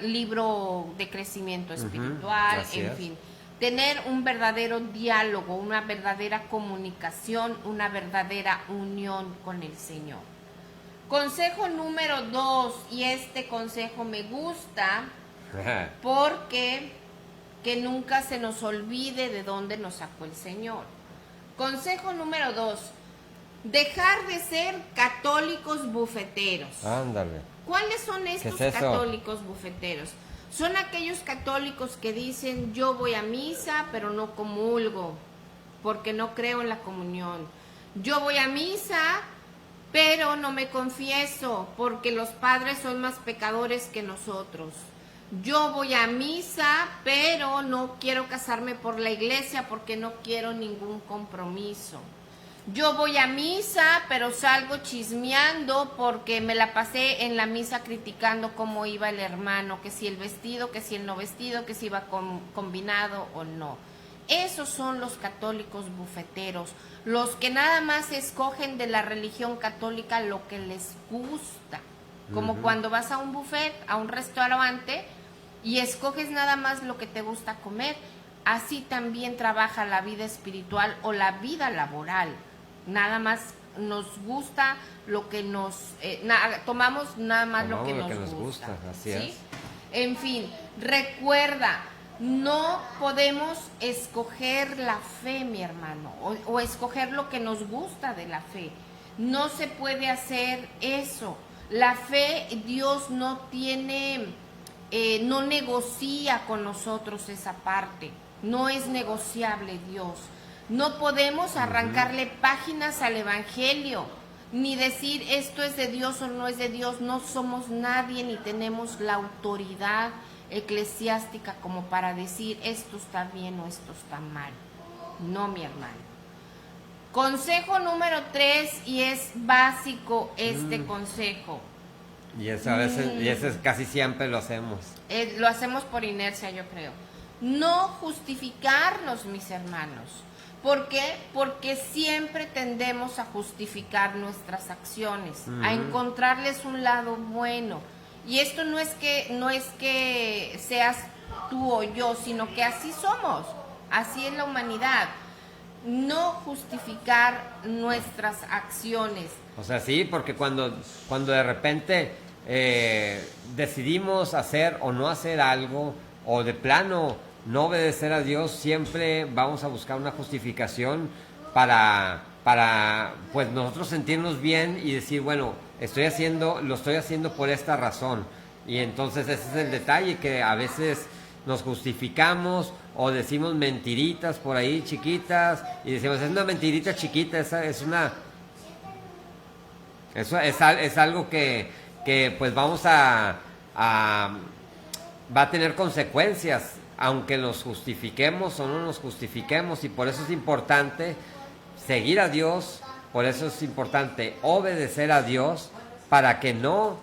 libro de crecimiento espiritual, en fin. Tener un verdadero diálogo, una verdadera comunicación, una verdadera unión con el Señor. Consejo número 2, y este consejo me gusta porque que nunca se nos olvide de dónde nos sacó el Señor. Consejo número 2, dejar de ser católicos bufeteros. Ándale. ¿Cuáles son estos ¿Qué es eso? católicos bufeteros? Son aquellos católicos que dicen yo voy a misa pero no comulgo porque no creo en la comunión. Yo voy a misa pero no me confieso porque los padres son más pecadores que nosotros. Yo voy a misa pero no quiero casarme por la iglesia porque no quiero ningún compromiso. Yo voy a misa, pero salgo chismeando porque me la pasé en la misa criticando cómo iba el hermano, que si el vestido, que si el no vestido, que si iba combinado o no. Esos son los católicos bufeteros, los que nada más escogen de la religión católica lo que les gusta. Como cuando vas a un buffet, a un restaurante, y escoges nada más lo que te gusta comer. Así también trabaja la vida espiritual o la vida laboral. Nada más nos gusta lo que nos... tomamos nada más lo que nos gusta. Así ¿sí? es. En fin, recuerda, no podemos escoger la fe, mi hermano, o escoger lo que nos gusta de la fe. No se puede hacer eso. La fe, Dios no tiene, no negocia con nosotros esa parte. No es negociable Dios. No podemos arrancarle páginas al Evangelio, ni decir esto es de Dios o no es de Dios. No somos nadie ni tenemos la autoridad eclesiástica como para decir esto está bien o esto está mal. No, mi hermano. Consejo número 3, y es básico este consejo. Y eso a veces, y eso es casi siempre lo hacemos. Lo hacemos por inercia, yo creo. No justificarnos, mis hermanos. ¿Por qué? Porque siempre tendemos a justificar nuestras acciones, a encontrarles un lado bueno. Y esto no es que seas tú o yo, sino que así somos, así es la humanidad. No justificar nuestras acciones. O sea, sí, porque cuando de repente decidimos hacer o no hacer algo, o de plano no obedecer a Dios, siempre vamos a buscar una justificación para pues nosotros sentirnos bien y decir, bueno, lo estoy haciendo por esta razón. Y entonces ese es el detalle, que a veces nos justificamos o decimos mentiritas por ahí chiquitas y decimos, es una mentirita chiquita, eso es algo que pues va a tener consecuencias, aunque nos justifiquemos o no nos justifiquemos. Y por eso es importante seguir a Dios, por eso es importante obedecer a Dios, para que no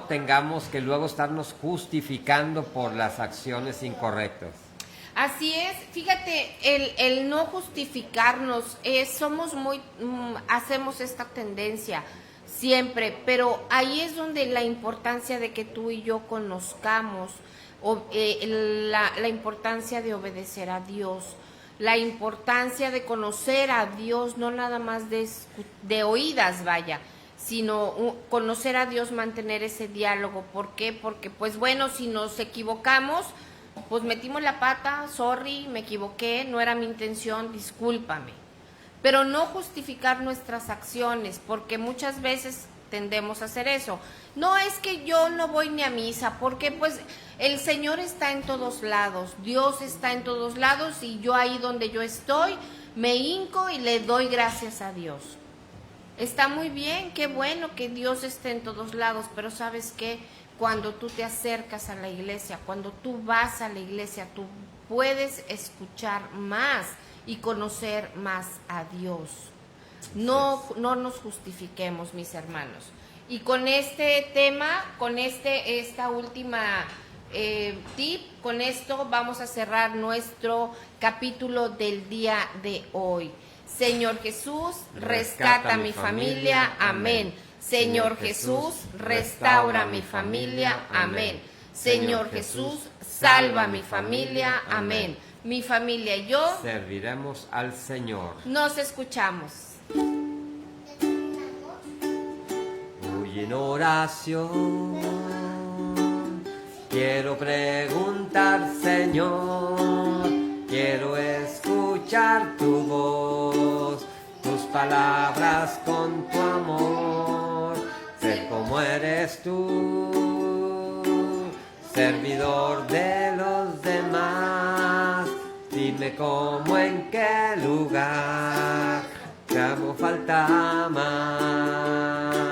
tengamos que luego estarnos justificando por las acciones incorrectas. Así es, fíjate, el no justificarnos, hacemos esta tendencia siempre, pero ahí es donde la importancia de que tú y yo conozcamos, la importancia de obedecer a Dios, la importancia de conocer a Dios, no nada más de oídas, vaya, sino conocer a Dios, mantener ese diálogo. ¿Por qué? Porque, pues bueno, si nos equivocamos, pues metimos la pata, sorry, me equivoqué, no era mi intención, discúlpame. Pero no justificar nuestras acciones, porque muchas veces tendemos a hacer eso. No es que yo no voy ni a misa, porque pues el Señor está en todos lados, Dios está en todos lados, y yo ahí donde yo estoy, me hinco y le doy gracias a Dios. Está muy bien, qué bueno que Dios esté en todos lados, pero ¿sabes qué? Cuando tú te acercas a la iglesia, cuando tú vas a la iglesia, tú puedes escuchar más y conocer más a Dios. No nos justifiquemos, mis hermanos. Y con este tema, con esta última tip, con esto vamos a cerrar nuestro capítulo del día de hoy. Señor Jesús, rescata a mi familia, amén. Señor Jesús, restaura a mi familia, amén. Señor Jesús, salva a mi familia, amén. Mi familia y yo serviremos al Señor. Nos escuchamos. Hoy en oración quiero preguntar, Señor, quiero escuchar tu voz, tus palabras con tu amor, ser como eres tú, servidor de los demás. Dime cómo, en qué lugar te hago falta más.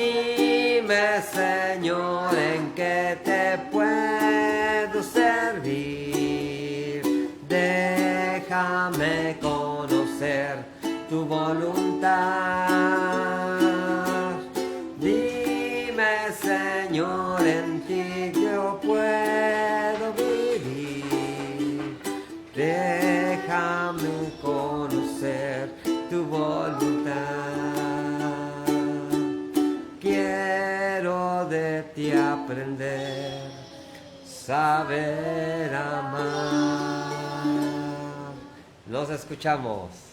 Dime, Señor, en qué te puedo servir. Déjame conocer tu voluntad. Dime, Señor, en ti yo puedo vivir. Déjame conocer tu voluntad. Quiero de ti aprender, saber amar. Nos escuchamos.